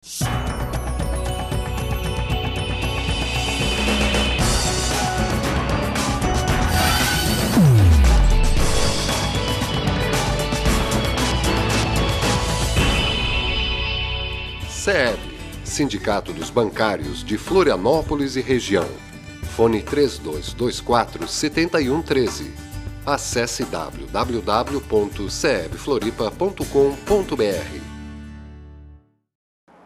SEB, Sindicato dos Bancários de Florianópolis e Região. Fone 3224-7113. Acesse www.sebfloripa.com.br.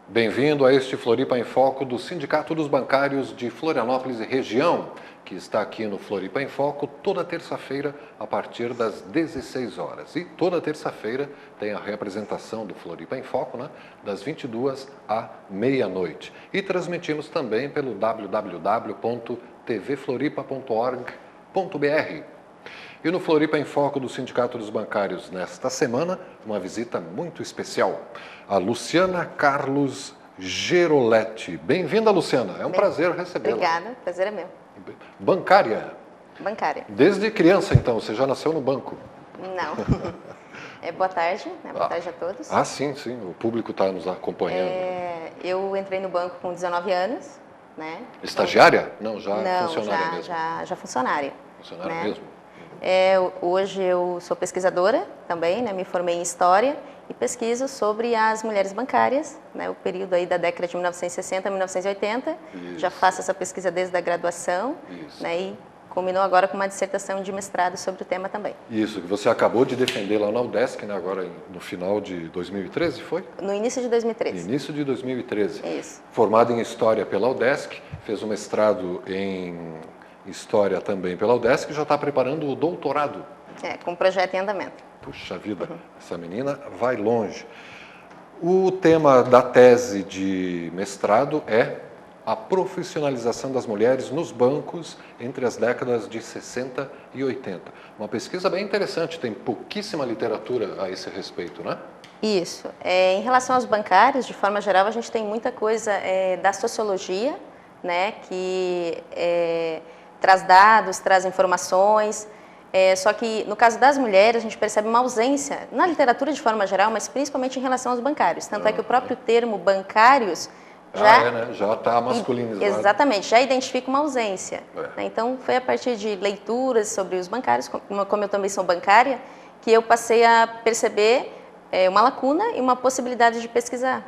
Bem-vindo a este Floripa em Foco do Sindicato dos Bancários de Florianópolis e Região, que está aqui no Floripa em Foco toda terça-feira a partir das 16 horas. E toda terça-feira tem a reapresentação do Floripa em Foco, né, das 22 à meia-noite. E transmitimos também pelo www.tvfloripa.org.br. E no Floripa em Foco do Sindicato dos Bancários, nesta semana, uma visita muito especial. A Luciana Carlos Geroletti. Bem-vinda, Luciana. É um prazer recebê-la. Obrigada, prazer é meu. Bancária? Bancária. Desde criança, então, você já nasceu no banco? Não. Boa tarde, né? Boa tarde a todos. Ah, sim, o público está nos acompanhando. Eu entrei no banco com 19 anos, né? Estagiária? Não, já funcionária mesmo. Já funcionária. Funcionária né? mesmo. Hoje eu sou pesquisadora também, né? Me formei em História e pesquiso sobre as mulheres bancárias, né? O período aí da década de 1960 a 1980. Isso. Já faço essa pesquisa desde a graduação. Isso. Né? E culminou agora com uma dissertação de mestrado sobre o tema também. Isso, que você acabou de defender lá na UDESC, né? Agora no final de 2013, foi? No início de 2013. Início de 2013. Isso. Formado em História pela UDESC, fez um mestrado em História também pela UDESC, já está preparando o doutorado. Com um projeto em andamento. Puxa vida, essa menina vai longe. O tema da tese de mestrado é a profissionalização das mulheres nos bancos entre as décadas de 60 e 80. Uma pesquisa bem interessante, tem pouquíssima literatura a esse respeito, né? Isso. Em relação aos bancários, de forma geral, a gente tem muita coisa da sociologia, né, que traz dados, traz informações. Só que, no caso das mulheres, a gente percebe uma ausência, na literatura de forma geral, mas principalmente em relação aos bancários. Tanto é que o próprio termo bancários já está masculinizado. Exatamente, já identifica uma ausência. Então, foi a partir de leituras sobre os bancários, como eu também sou bancária, que eu passei a perceber uma lacuna e uma possibilidade de pesquisar.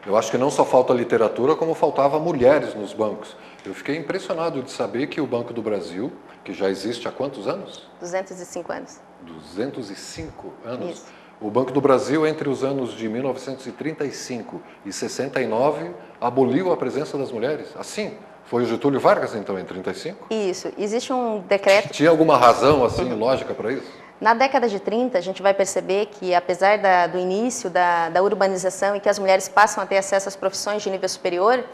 Eu acho que não só falta literatura, como faltava mulheres nos bancos. Eu fiquei impressionado de saber que o Banco do Brasil, que já existe há quantos anos? 205 anos. 205 anos? Isso. O Banco do Brasil, entre os anos de 1935 e 69, aboliu a presença das mulheres. Assim, foi o Getúlio Vargas, então, em 35? Isso. Existe um decreto... Tinha alguma razão, assim, lógica para isso? Na década de 30, a gente vai perceber que, apesar do início da urbanização e que as mulheres passam a ter acesso às profissões de nível superior,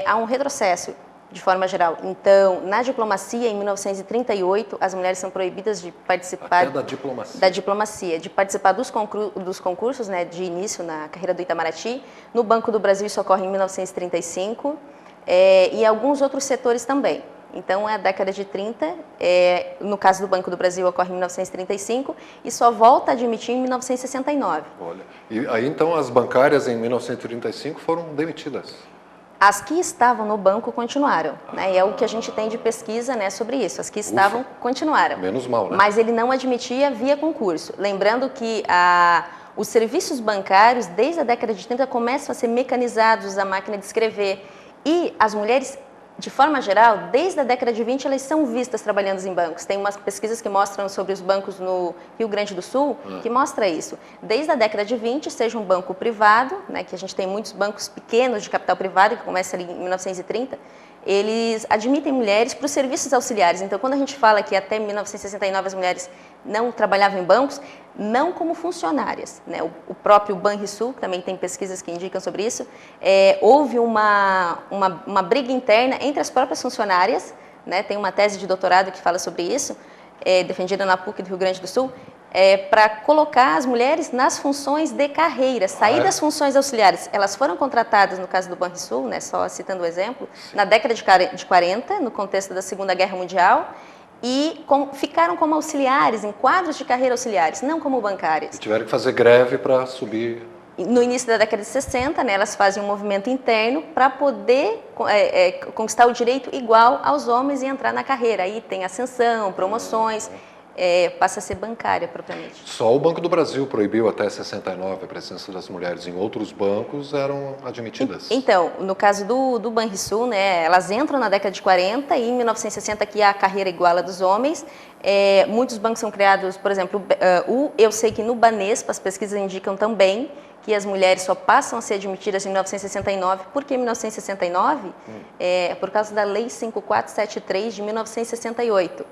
há um retrocesso, de forma geral. Então, na diplomacia, em 1938, as mulheres são proibidas de participar... Até da diplomacia. Da diplomacia, de participar dos concursos, né, de início na carreira do Itamaraty. No Banco do Brasil, isso ocorre em 1935, e alguns outros setores também. Então, é a década de 30, no caso do Banco do Brasil, ocorre em 1935 e só volta a admitir em 1969. Olha, e aí então as bancárias em 1935 foram demitidas? As que estavam no banco continuaram, né? E é o que a gente tem de pesquisa, né, sobre isso. As que estavam continuaram. Menos mal, né? Mas ele não admitia via concurso. Lembrando que os serviços bancários, desde a década de 30, começam a ser mecanizados, a máquina de escrever. E as mulheres, de forma geral, desde a década de 20, elas são vistas trabalhando em bancos. Tem umas pesquisas que mostram sobre os bancos no Rio Grande do Sul, que mostra isso. Desde a década de 20, seja um banco privado, né, que a gente tem muitos bancos pequenos de capital privado, que começa ali em 1930, eles admitem mulheres para os serviços auxiliares. Então, quando a gente fala que até 1969 as mulheres não trabalhavam em bancos, não como funcionárias, né? O próprio Banrisul, que também tem pesquisas que indicam sobre isso, houve uma briga interna entre as próprias funcionárias, né? Tem uma tese de doutorado que fala sobre isso, defendida na PUC do Rio Grande do Sul, para colocar as mulheres nas funções de carreira, sair das funções auxiliares. Elas foram contratadas, no caso do Banrisul, né, só citando o exemplo, na década de 40, no contexto da Segunda Guerra Mundial, e ficaram como auxiliares, em quadros de carreira auxiliares, não como bancárias. E tiveram que fazer greve para subir no início da década de 60, né, elas fazem um movimento interno para poder conquistar o direito igual aos homens e entrar na carreira. Aí tem ascensão, promoções, passa a ser bancária propriamente. Só o Banco do Brasil proibiu até 69 a presença das mulheres. Em outros bancos eram admitidas. Então, no caso do Banrisul, né, elas entram na década de 40 e em 1960 que a carreira igual a dos homens. Muitos bancos são criados, por exemplo, eu sei que no Banespa as pesquisas indicam também que as mulheres só passam a ser admitidas em 1969. Por que 1969? Por causa da Lei 5473 de 1968.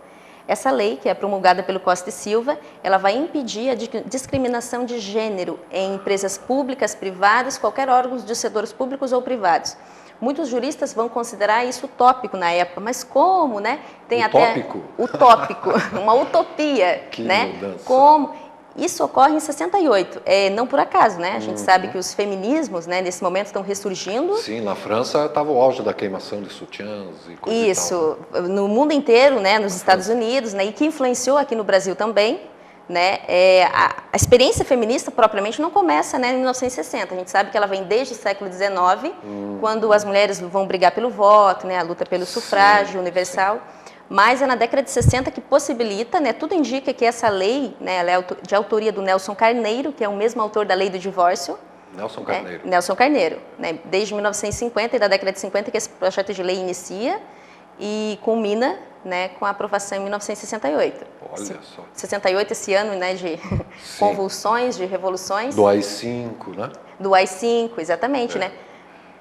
Essa lei, que é promulgada pelo Costa e Silva, ela vai impedir a discriminação de gênero em empresas públicas, privadas, qualquer órgão dos setores públicos ou privados. Muitos juristas vão considerar isso utópico na época, mas como, né? Tem utópico? Até utópico, uma utopia, que né? Mudança. Como isso ocorre em 68, não por acaso, né? A gente sabe que os feminismos, né, nesse momento estão ressurgindo. Sim, na França estava o auge da queimação de sutiãs e coisa Isso, e tal. No mundo inteiro, né, nos Estados Unidos, né, e que influenciou aqui no Brasil também, né? A experiência feminista propriamente não começa, né, em 1960. A gente sabe que ela vem desde o século XIX, quando as mulheres vão brigar pelo voto, né, a luta pelo sufrágio universal. Sim. Mas é na década de 60 que possibilita, né, tudo indica que essa lei, né, ela é de autoria do Nelson Carneiro, que é o mesmo autor da Lei do Divórcio. Nelson Carneiro. Nelson Carneiro, né, desde 1950 e da década de 50 que esse projeto de lei inicia e culmina, né, com a aprovação em 1968. Olha só. 68, esse ano, né, de convulsões, de revoluções. Do AI-5, né? Do AI-5, exatamente, né?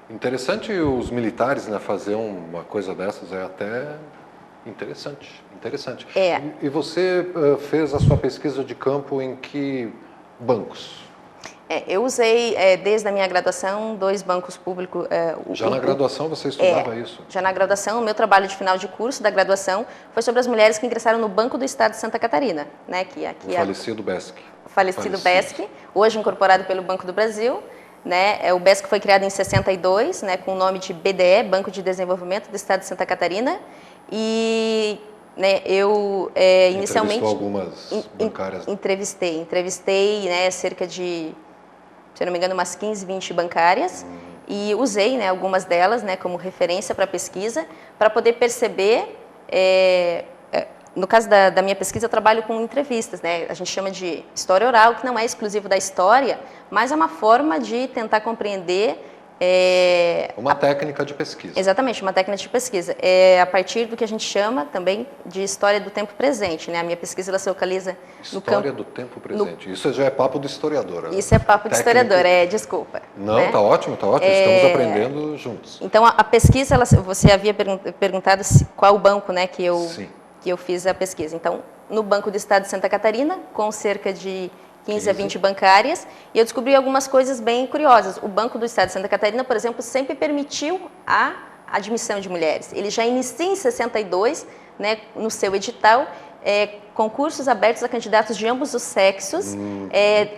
Interessante os militares, né, fazer uma coisa dessas, até interessante. E você fez a sua pesquisa de campo em que bancos? Eu usei, desde a minha graduação, 2 bancos públicos. Já na graduação você estudava isso? Já na graduação, o meu trabalho de final de curso da graduação foi sobre as mulheres que ingressaram no Banco do Estado de Santa Catarina, né? O falecido BESC. O falecido BESC, hoje incorporado pelo Banco do Brasil. Né? O BESC foi criado em 62, né, com o nome de BDE, Banco de Desenvolvimento do Estado de Santa Catarina. E, né, eu inicialmente algumas bancárias. Entrevistei, né, cerca de, se eu não me engano, umas 15, 20 bancárias e usei, né, algumas delas, né, como referência para a pesquisa, para poder perceber. No caso da minha pesquisa, eu trabalho com entrevistas, né? A gente chama de história oral, que não é exclusivo da história, mas é uma forma de tentar compreender. Uma técnica de pesquisa. Exatamente, uma técnica de pesquisa. A partir do que a gente chama também de história do tempo presente, né? A minha pesquisa ela se localiza no campo... História do tempo presente. Isso já é papo do historiador. Né? Isso é papo de historiador, desculpa. Não, né? Tá ótimo. Estamos aprendendo juntos. Então, a pesquisa, você havia perguntado qual o banco, né, que eu fiz a pesquisa. Então, no Banco do Estado de Santa Catarina, com cerca de 15 a 20 bancárias, e eu descobri algumas coisas bem curiosas. O Banco do Estado de Santa Catarina, por exemplo, sempre permitiu a admissão de mulheres. Ele já inicia em 62, né, no seu edital, concursos abertos a candidatos de ambos os sexos,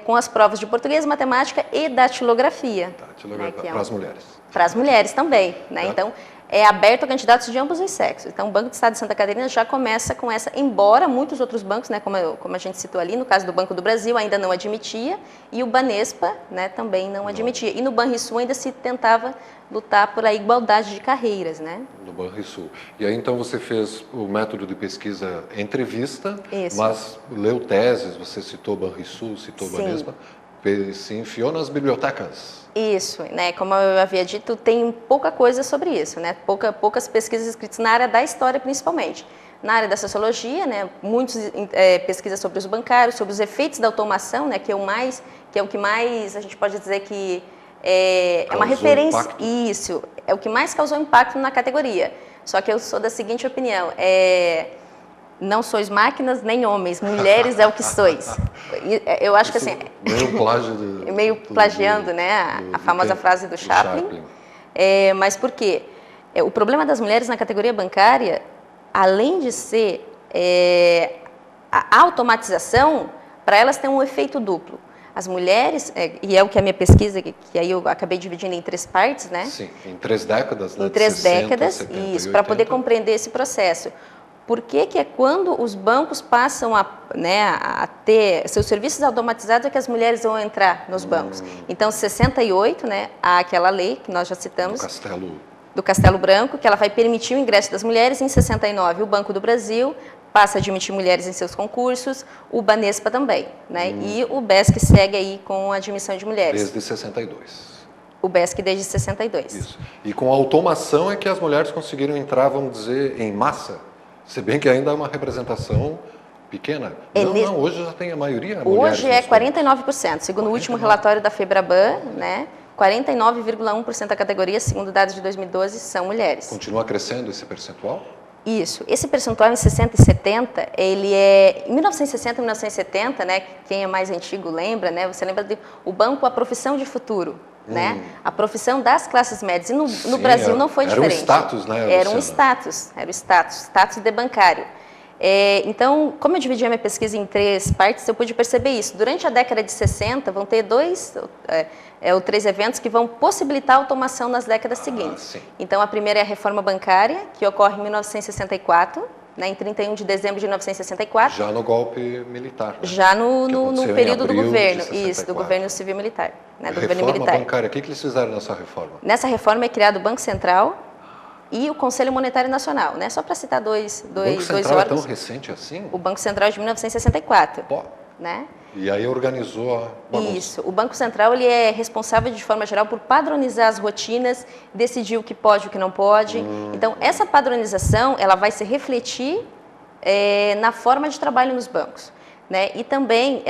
com as provas de português, matemática e datilografia. Para as mulheres. Para as mulheres também, né? Então, é aberto a candidatos de ambos os sexos. Então, o Banco do Estado de Santa Catarina já começa com essa, embora muitos outros bancos, né, como a gente citou ali, no caso do Banco do Brasil, ainda não admitia, e o Banespa, né, também não admitia. E no Banrisul ainda se tentava lutar por a igualdade de carreiras, né? No Banrisul. E aí, então, você fez o método de pesquisa entrevista, mas leu teses, você citou Banrisul, citou Banespa, se enfiou nas bibliotecas. Isso, né? Como eu havia dito, tem pouca coisa sobre isso, né? Poucas pesquisas escritas na área da história, principalmente. Na área da sociologia, né? Muitas pesquisas sobre os bancários, sobre os efeitos da automação, né? Que é o que mais a gente pode dizer que é uma referência. Impacto. Isso, é o que mais causou impacto na categoria. Só que eu sou da seguinte opinião: não sois máquinas nem homens, mulheres é o que sois. Eu acho que assim... Meio plágio meio plagiando, né? A famosa frase do Chaplin. Mas por quê? O problema das mulheres na categoria bancária, além de ser a automatização, para elas tem um efeito duplo. As mulheres, e é o que a minha pesquisa, que aí eu acabei dividindo em 3 partes, né? Sim, em 3 décadas, né? Em 3 60, décadas, 70, isso, para poder compreender esse processo. por que é quando os bancos passam a ter seus serviços automatizados é que as mulheres vão entrar nos bancos. Então, 68, há aquela lei que nós já citamos, do Castelo Branco, que ela vai permitir o ingresso das mulheres. Em 69, o Banco do Brasil passa a admitir mulheres em seus concursos, o Banespa também, e o BESC segue aí com a admissão de mulheres. Desde 62. O BESC desde 62. Isso. E com a automação é que as mulheres conseguiram entrar, vamos dizer, em massa, se bem que ainda é uma representação pequena. Não, hoje já tem a maioria. Hoje é 49%, segundo o último relatório da FEBRABAN, 49,1% da categoria, segundo dados de 2012, são mulheres. Continua crescendo esse percentual? Isso. Esse percentual em 60 e 70, ele é... Em 1960 e 1970, quem é mais antigo lembra, você lembra do banco A Profissão de Futuro, a profissão das classes médias. E no Brasil não foi diferente. Era um status, Era um status de bancário. Então, como eu dividi a minha pesquisa em 3 partes, eu pude perceber isso. Durante a década de 60, vão ter 3 eventos que vão possibilitar a automação nas décadas seguintes. Então, a primeira é a reforma bancária, que ocorre em 1964, em 31 de dezembro de 1964. Já no golpe militar. Já no período do governo, do governo civil-militar. Reforma bancária, o que eles fizeram nessa reforma? Nessa reforma é criado o Banco Central e o Conselho Monetário Nacional, Só para citar dois órgãos. O Banco Central é tão recente assim? O Banco Central é de 1964. E aí organizou a bagunça. Isso. O Banco Central ele é responsável, de forma geral, por padronizar as rotinas, decidir o que pode e o que não pode. Então, essa padronização ela vai se refletir na forma de trabalho nos bancos. E também,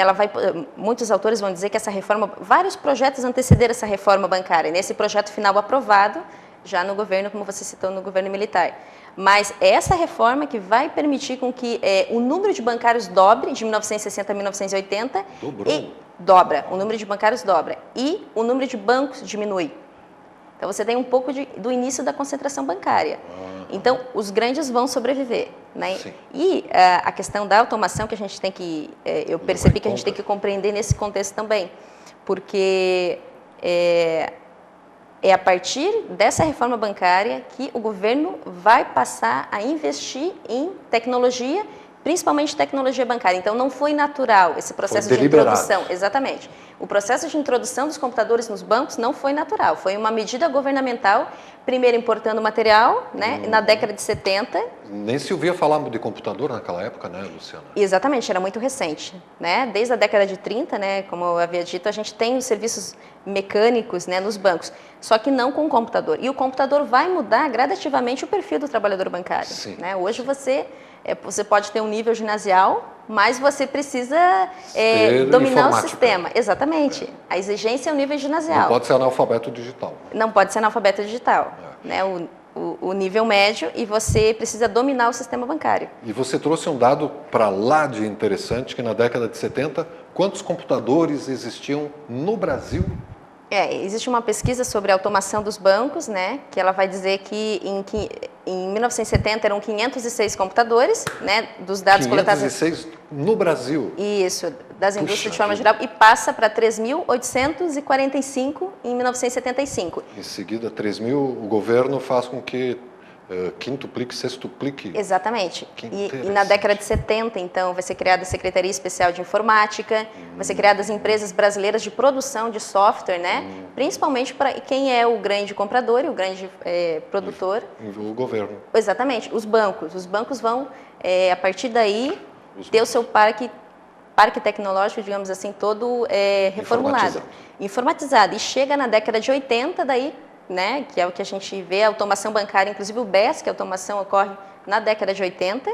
muitos autores vão dizer que essa reforma, vários projetos antecederam essa reforma bancária. Nesse projeto final aprovado, já no governo, como você citou, no governo militar. Mas é essa reforma que vai permitir com que o número de bancários dobre de 1960 a 1980. Dobra, o número de bancários dobra. E o número de bancos diminui. Então, você tem um pouco do início da concentração bancária. Então, os grandes vão sobreviver. E a questão da automação que a gente tem que... eu percebi que a gente tem que compreender nesse contexto também. Porque... É a partir dessa reforma bancária que o governo vai passar a investir em tecnologia, principalmente tecnologia bancária. Então, não foi natural esse processo de introdução. Exatamente. O processo de introdução dos computadores nos bancos não foi natural. Foi uma medida governamental, primeiro importando material, na década de 70. Nem se ouvia falar de computador naquela época, Luciana? Exatamente, era muito recente. Desde a década de 30, como eu havia dito, a gente tem os serviços mecânicos nos bancos, só que não com o computador. E o computador vai mudar gradativamente o perfil do trabalhador bancário. Hoje você pode ter um nível ginasial, mas você precisa dominar o sistema. Exatamente. A exigência é o nível ginasial. Não pode ser analfabeto digital. Não pode ser analfabeto digital. O nível médio, e você precisa dominar o sistema bancário. E você trouxe um dado para lá de interessante, que na década de 70, quantos computadores existiam no Brasil? Existe uma pesquisa sobre a automação dos bancos, que ela vai dizer que em 1970 eram 506 computadores, dos dados coletados... 506 no Brasil? Isso, das indústrias de forma geral, e passa para 3.845 em 1975. Em seguida, 3.000, o governo faz com que quintuplique, sextuplique. Exatamente. E na década de 70, então, vai ser criada a Secretaria Especial de Informática, vai ser criadas empresas brasileiras de produção de software, principalmente para quem é o grande comprador e o grande produtor. O governo. Exatamente. Os bancos. Os bancos vão, a partir daí, ter o seu parque tecnológico, digamos assim, todo reformulado. Informatizado. E chega na década de 80, daí... que é o que a gente vê, a automação bancária, inclusive o BESC, a automação ocorre na década de 80,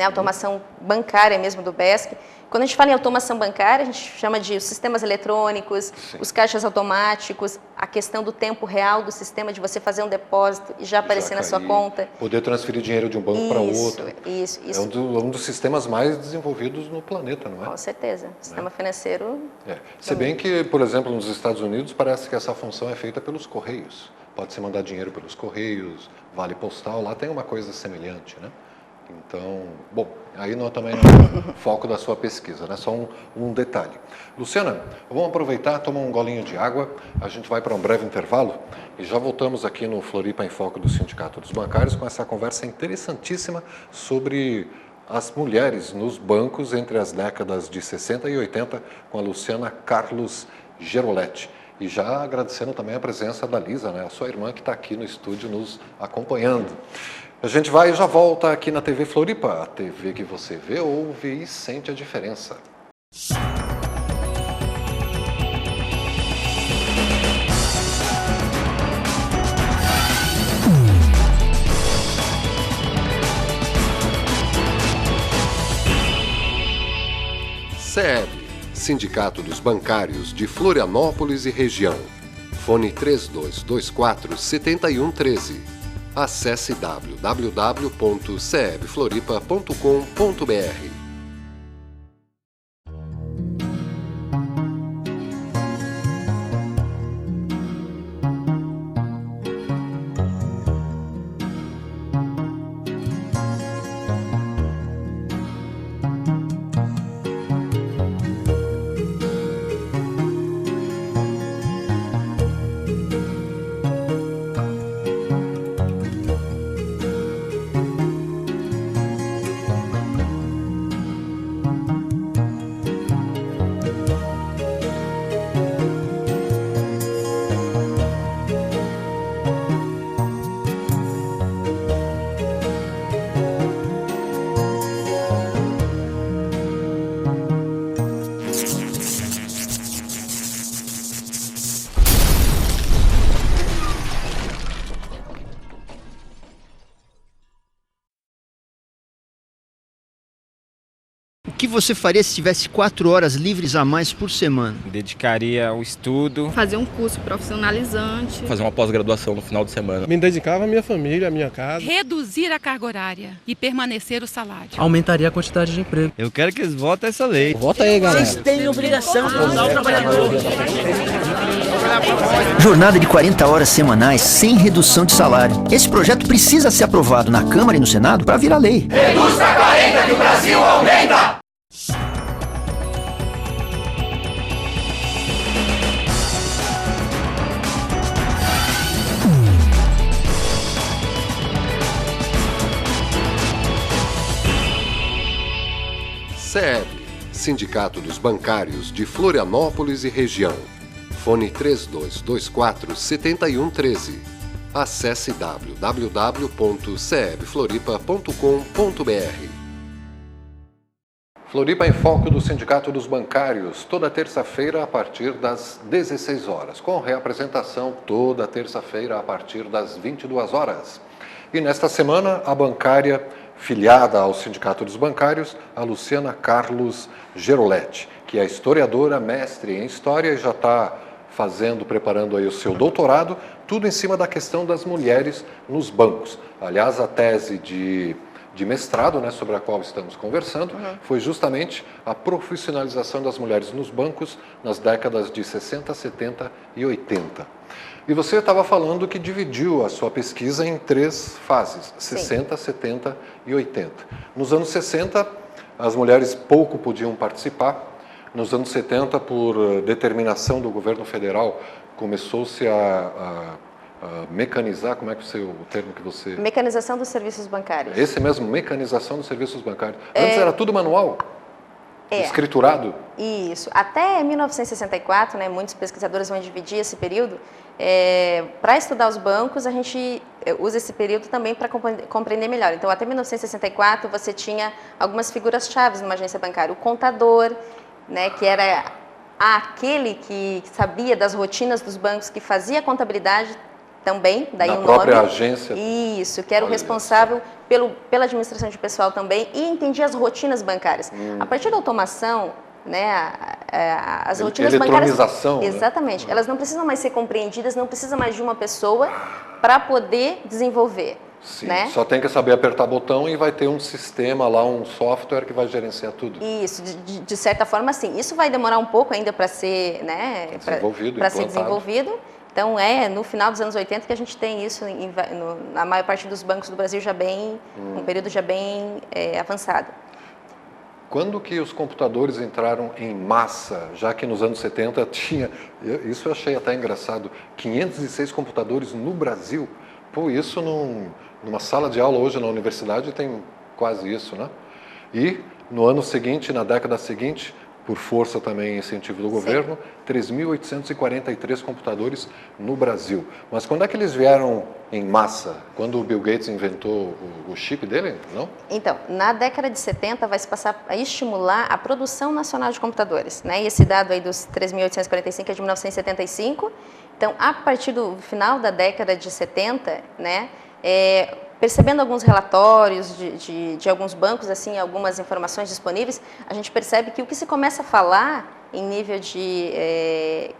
a automação bancária mesmo do BESC. Quando a gente fala em automação bancária, a gente chama de os sistemas eletrônicos, os caixas automáticos, a questão do tempo real do sistema, de você fazer um depósito e já aparecer na sua conta. Poder transferir dinheiro de um banco para outro. Isso. É um dos sistemas mais desenvolvidos no planeta, não é? Com certeza. O sistema financeiro... Se bem que, por exemplo, nos Estados Unidos, parece que essa função é feita pelos Correios. Pode-se mandar dinheiro pelos Correios, vale postal, lá tem uma coisa semelhante, Então, bom, aí não, também não é foco da sua pesquisa, né? Só um detalhe. Luciana, vamos aproveitar, tomar um golinho de água, a gente vai para um breve intervalo e já voltamos aqui no Floripa em Foco do Sindicato dos Bancários com essa conversa interessantíssima sobre as mulheres nos bancos entre as décadas de 60 e 80 com a Luciana Carlos Geroletti. E já agradecendo também a presença da Lisa, né, a sua irmã que está aqui no estúdio nos acompanhando. A gente vai e já volta aqui na TV Floripa, a TV que você vê, ouve e sente a diferença. SEB, Sindicato dos Bancários de Florianópolis e Região. Fone 3224-7113. Acesse www.sebfloripa.com.br. O que você faria se tivesse 4 horas livres a mais por semana? Dedicaria ao estudo. Fazer um curso profissionalizante. Fazer uma pós-graduação no final de semana. Me dedicava à minha família, à minha casa. Reduzir a carga horária e permanecer o salário. Aumentaria a quantidade de emprego. Eu quero que eles votem essa lei. Vota aí, galera. Vocês têm obrigação de ajudar o trabalhador. Jornada de 40 horas semanais sem redução de salário. Esse projeto precisa ser aprovado na Câmara e no Senado para virar lei. Reduz para 40 que o Brasil aumenta! SEB, Sindicato dos Bancários de Florianópolis e Região. Fone 3224-7113. Acesse www.sebfloripa.com.br. Floripa em Foco do Sindicato dos Bancários, toda terça-feira a partir das 16 horas, com reapresentação toda terça-feira a partir das 22 horas. E nesta semana, a bancária filiada ao Sindicato dos Bancários, a Luciana Carlos Geroletti, que é historiadora, mestre em História e já está preparando aí o seu doutorado, tudo em cima da questão das mulheres nos bancos. Aliás, a tese de mestrado, né, sobre a qual estamos conversando, foi justamente a profissionalização das mulheres nos bancos nas décadas de 60, 70 e 80. E você estava falando que dividiu a sua pesquisa em 3 fases, 60, 70 e 80. Nos anos 60, as mulheres pouco podiam participar. Nos anos 70, por determinação do governo federal, começou-se a mecanizar, como é que o termo que você... Mecanização dos serviços bancários. Esse mesmo, mecanização dos serviços bancários. Antes era tudo manual, escriturado. Isso. Até 1964, né, muitos pesquisadores vão dividir esse período. Para estudar os bancos, a gente usa esse período também para compreender melhor. Então, até 1964, você tinha algumas figuras-chave numa agência bancária. O contador, né, que era aquele que sabia das rotinas dos bancos, que fazia a contabilidade também, daí o nome. Da própria agência. Isso, que era o responsável pela administração de pessoal também e entendia as rotinas bancárias. A partir da automação, né, as rotinas bancárias... Eletronização, né? Exatamente. Elas não precisam mais ser compreendidas, não precisa mais de uma pessoa para poder desenvolver. Sim, né? Só tem que saber apertar botão e vai ter um sistema lá, um software que vai gerenciar tudo. Isso, de certa forma, sim. Isso vai demorar um pouco ainda para ser, né, desenvolvido. Então, no final dos anos 80 que a gente tem isso na maior parte dos bancos do Brasil já bem, um período já bem avançado. Quando que os computadores entraram em massa, já que nos anos 70 tinha, isso eu achei até engraçado, 506 computadores no Brasil? Pô, isso numa sala de aula hoje na universidade tem quase isso, né? E no ano seguinte, na década seguinte, por força também e incentivo do governo, 3.843 computadores no Brasil. Mas quando é que eles vieram em massa? Quando o Bill Gates inventou o chip dele, não? Então, na década de 70 vai se passar a estimular a produção nacional de computadores, né? E esse dado aí dos 3.845 é de 1975. Então, a partir do final da década de 70, né, percebendo alguns relatórios de alguns bancos, assim, algumas informações disponíveis, a gente percebe que o que se começa a falar em nível de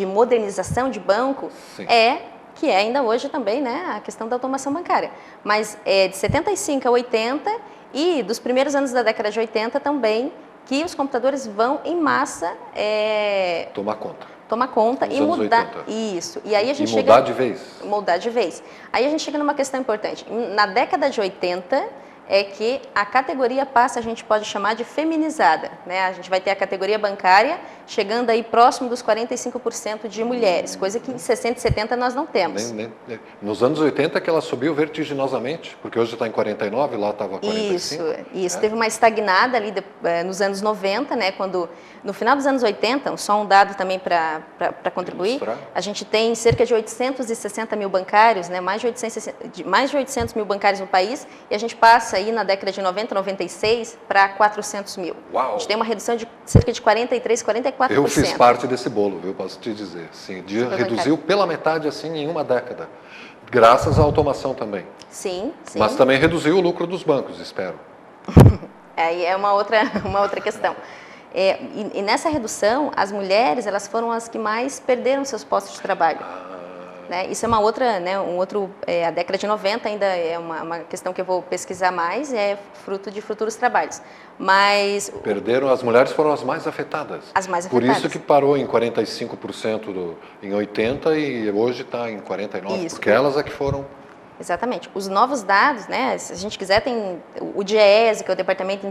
modernização de banco que é ainda hoje também, né, a questão da automação bancária. Mas de 75 a 80 e dos primeiros anos da década de 80 também, que os computadores vão em massa tomar conta e mudar 80. Isso. E aí a gente mudar de vez. Mudar de vez. Aí a gente chega numa questão importante. Na década de 80 é que a categoria passa, a gente pode chamar de feminizada, né? A gente vai ter a categoria bancária chegando aí próximo dos 45% de mulheres, coisa que em 60 e 70 nós não temos. Nos anos 80 que ela subiu vertiginosamente, porque hoje está em 49, lá estava 45. Isso. Teve uma estagnada ali nos anos 90, né? Quando no final dos anos 80, só um dado também para contribuir, a gente tem cerca de 860 mil bancários, né? Mais de 800 mil bancários no país, e a gente passa aí na década de 90, 96 para 400 mil. Uau. A gente tem uma redução de cerca de 43, 44%. Eu fiz parte desse bolo, viu? Posso te dizer. Sim, reduziu pela metade assim em uma década, graças à automação também. Sim. Mas também reduziu o lucro dos bancos, espero. Aí é uma outra questão. E nessa redução, as mulheres elas foram as que mais perderam seus postos de trabalho. Né? Isso é uma outra, né, a década de 90 ainda é uma questão que eu vou pesquisar mais, é fruto de futuros trabalhos. Mas as mulheres foram as mais afetadas. As mais afetadas. Por isso que parou em 45% em 80 e hoje está em 49%, porque elas é que foram... Exatamente. Os novos dados, né, se a gente quiser, tem o DIEESE, que é o Departamento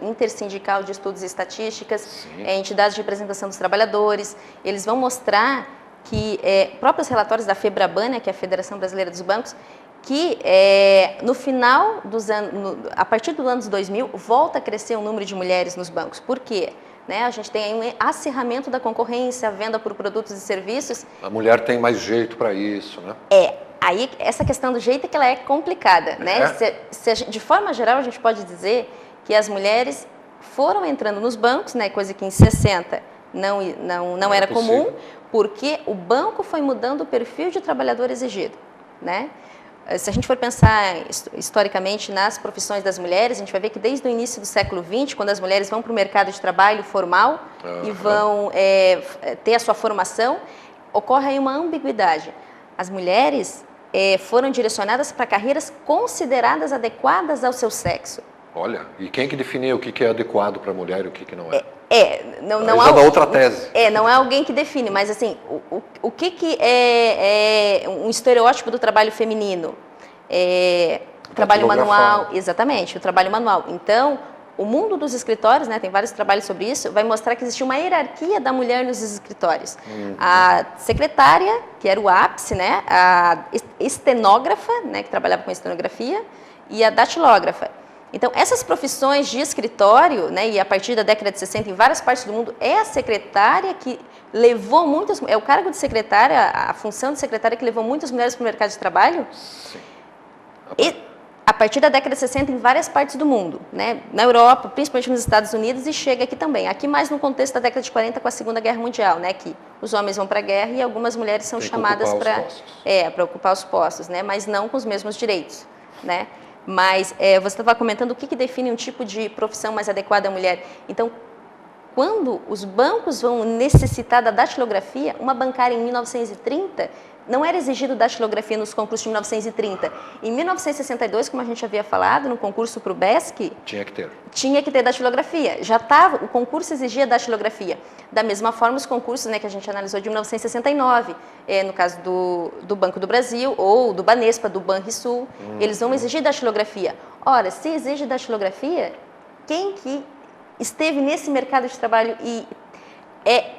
Intersindical de Estudos e Estatísticas, entidades de representação dos trabalhadores, eles vão mostrar que próprios relatórios da FEBRABAN, que é a Federação Brasileira dos Bancos, que no final dos anos, a partir dos anos 2000, volta a crescer o número de mulheres nos bancos. Por quê? Né? A gente tem aí um acirramento da concorrência, a venda por produtos e serviços. A mulher tem mais jeito para isso, né? Aí essa questão do jeito é que ela é complicada, né? De forma geral, a gente pode dizer que as mulheres foram entrando nos bancos, né? Coisa que em 60 não era comum, porque o banco foi mudando o perfil de trabalhador exigido, né? Se a gente for pensar historicamente nas profissões das mulheres, a gente vai ver que desde o início do século XX, quando as mulheres vão para o mercado de trabalho formal e vão ter a sua formação, ocorre aí uma ambiguidade. As mulheres foram direcionadas para carreiras consideradas adequadas ao seu sexo. Olha, e quem que definiu o que é adequado para a mulher e o que não é? Não há outra tese. Não é alguém que define, mas assim, o que é um estereótipo do trabalho feminino? Trabalho manual, exatamente, o trabalho manual. Então, o mundo dos escritórios, né, tem vários trabalhos sobre isso, vai mostrar que existia uma hierarquia da mulher nos escritórios. A secretária, que era o ápice, né, a estenógrafa, né, que trabalhava com estenografia, e a datilógrafa. Então, essas profissões de escritório, né, e a partir da década de 60, em várias partes do mundo, é a secretária que levou muitas... É o cargo de secretária, a função de secretária que levou muitas mulheres para o mercado de trabalho. Sim. E a partir da década de 60, em várias partes do mundo, né, na Europa, principalmente nos Estados Unidos, e chega aqui também. Aqui mais no contexto da década de 40, com a Segunda Guerra Mundial, né, que os homens vão para a guerra e algumas mulheres são chamadas para ocupar os postos, né, mas não com os mesmos direitos, né. Mas você estava comentando o que define um tipo de profissão mais adequada à mulher. Então, quando os bancos vão necessitar da datilografia, uma bancária em 1930 não era exigido datilografia nos concursos de 1930. Em 1962, como a gente havia falado, no concurso para o BESC, tinha que ter datilografia. Já estava, o concurso exigia datilografia. Da mesma forma, os concursos, né, que a gente analisou de 1969, no caso do Banco do Brasil ou do Banespa, do Banrisul, eles vão exigir datilografia. Ora, se exige datilografia, quem que esteve nesse mercado de trabalho e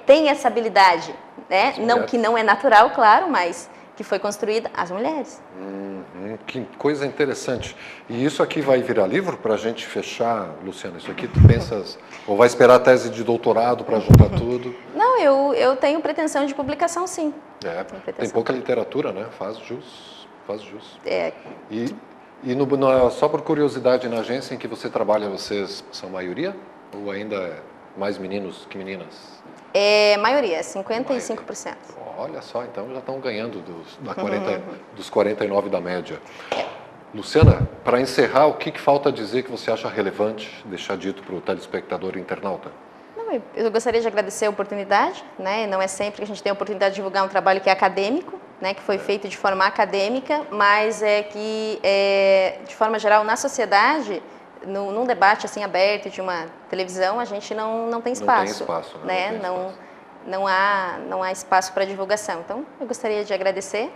tem essa habilidade, né? Não, que não é natural, claro, mas que foi construída, as mulheres. Que coisa interessante. E isso aqui vai virar livro para a gente fechar, Luciana? Isso aqui tu pensas, ou vai esperar a tese de doutorado para juntar tudo? Não, eu tenho pretensão de publicação, sim. Tem pouca literatura, né? Faz jus. E só por curiosidade, na agência em que você trabalha, vocês são maioria? Ou ainda mais meninos que meninas? Maioria, 55%. Olha só, então já estão ganhando dos 49 da média. Luciana, para encerrar, o que falta dizer que você acha relevante deixar dito para o telespectador internauta? Eu gostaria de agradecer a oportunidade, né? Não é sempre que a gente tem a oportunidade de divulgar um trabalho que é acadêmico, né? Que foi feito de forma acadêmica, mas de forma geral, na sociedade, num debate assim aberto de uma televisão, a gente não tem espaço. Não tem espaço, né? Não há espaço para divulgação. Então, eu gostaria de agradecer.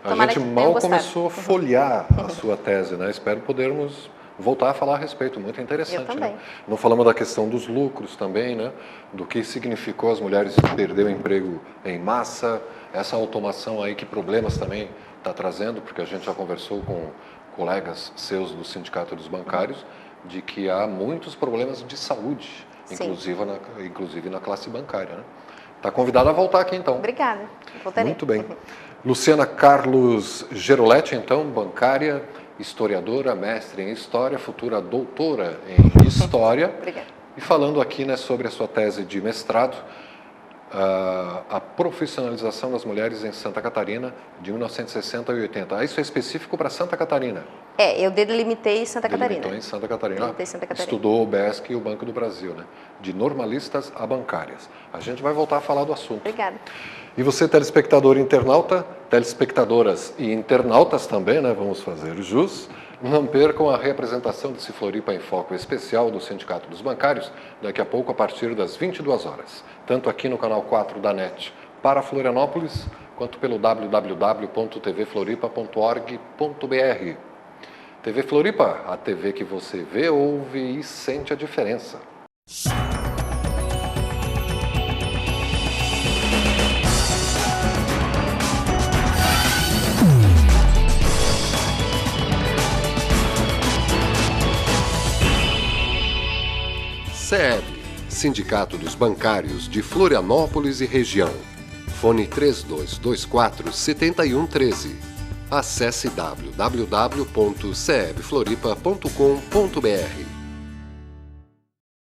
A gente mal começou a folhear a sua tese, né? Espero podermos voltar a falar a respeito. Muito interessante. Eu também. Né? Não falamos da questão dos lucros também, né? Do que significou as mulheres perder o emprego em massa, essa automação aí, que problemas também está trazendo, porque a gente já conversou com colegas seus do Sindicato dos Bancários, de que há muitos problemas de saúde, inclusive na classe bancária. Né? Está convidada a voltar aqui, então. Obrigada. Voltarei. Muito bem. Luciana Carlos Geroletti, então, bancária, historiadora, mestre em História, futura doutora em História. Obrigada. E falando aqui, né, sobre a sua tese de mestrado, a profissionalização das mulheres em Santa Catarina de 1960 e 80. Isso é específico para Santa Catarina? Eu delimitei Santa Catarina. Delimitou em Santa Catarina. Delimitei Santa Catarina. Estudou o BESC e o Banco do Brasil, né? De normalistas a bancárias. A gente vai voltar a falar do assunto. Obrigada. E você, telespectador e internauta, telespectadoras e internautas também, né? Vamos fazer jus. Não percam a reapresentação desse Floripa em Foco especial do Sindicato dos Bancários, daqui a pouco a partir das 22 horas, tanto aqui no canal 4 da NET para Florianópolis, quanto pelo www.tvfloripa.org.br. TV Floripa, a TV que você vê, ouve e sente a diferença. SEB, Sindicato dos Bancários de Florianópolis e região. Fone 3224-7113. Acesse www.sebfloripa.com.br.